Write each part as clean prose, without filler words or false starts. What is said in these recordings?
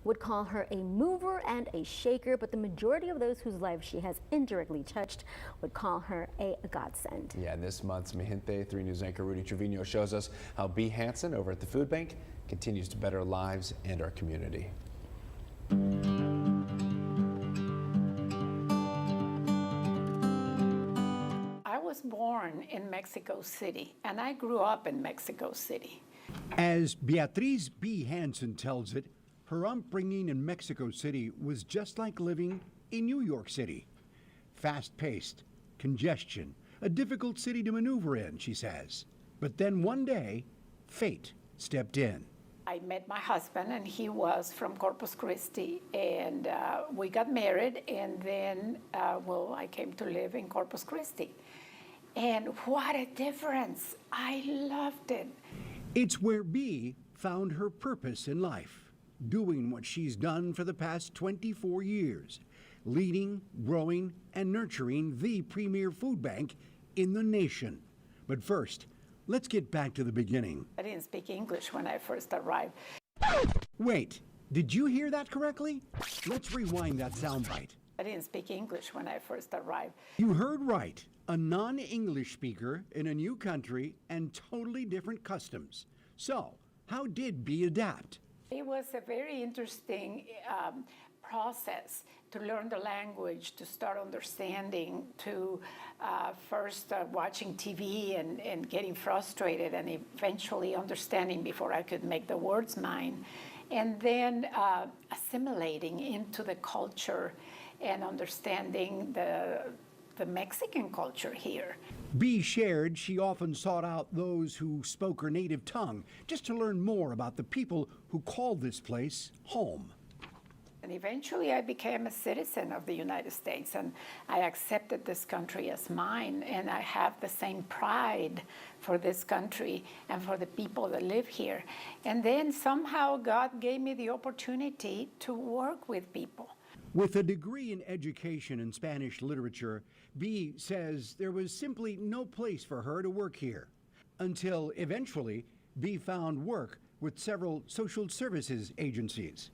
would call her a mover and a shaker, but the majority of those whose lives she has indirectly touched would call her a godsend. Yeah, this month's Mi Gente 3 News anchor Rudy Trevino shows us how Bea Hanson over at the food bank continues to better lives and our community. I was born in Mexico City, and I grew up in Mexico City. As Beatriz Bea Hanson tells it, her upbringing in Mexico City was just like living in New York City. Fast-paced, congestion, a difficult city to maneuver in, she says. But then one day, fate stepped in. I met my husband, and he was from Corpus Christi, and we got married, and then, I came to live in Corpus Christi. And what a difference. I loved it. It's where Bea found her purpose in life, doing what she's done for the past 24 years, leading, growing, and nurturing the premier food bank in the nation. But first, let's get back to the beginning. I didn't speak English when I first arrived. Wait, did you hear that correctly? Let's rewind that soundbite. I didn't speak English when I first arrived. You heard right. A non-English speaker in a new country and totally different customs. So, how did Bea adapt? It was a very interesting process to learn the language, to start understanding, to first watching TV and getting frustrated and eventually understanding before I could make the words mine. And then assimilating into the culture and understanding the Mexican culture here. Bea shared she often sought out those who spoke her native tongue just to learn more about the people who called this place home. And eventually I became a citizen of the United States, and I accepted this country as mine, and I have the same pride for this country and for the people that live here. And then somehow God gave me the opportunity to work with people. With a degree in education and Spanish literature, Bea says there was simply no place for her to work here, until eventually Bea found work with several social services agencies.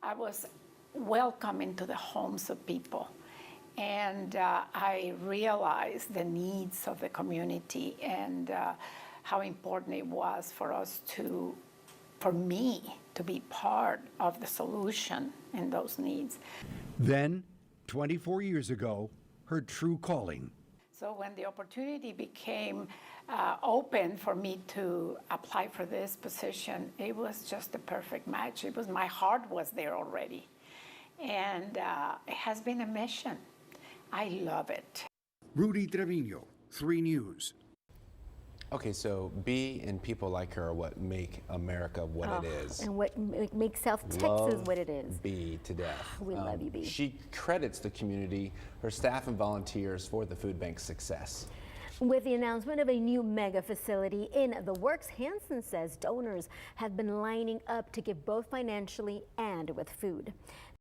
I was welcome into the homes of people, and I realized the needs of the community and how important it was for me to be part of the solution in those needs. Then, 24 years ago, her true calling. So when the opportunity became open for me to apply for this position, it was just a perfect match. My heart was there already. And it has been a mission. I love it. Rudy Trevino, 3 News. Okay, so Bea and people like her are what make America what it is. And what makes South Texas what it is. Bea to death. We love you, Bea. She credits the community, her staff and volunteers for the food bank's success. With the announcement of a new mega facility in the works, Hanson says donors have been lining up to give both financially and with food.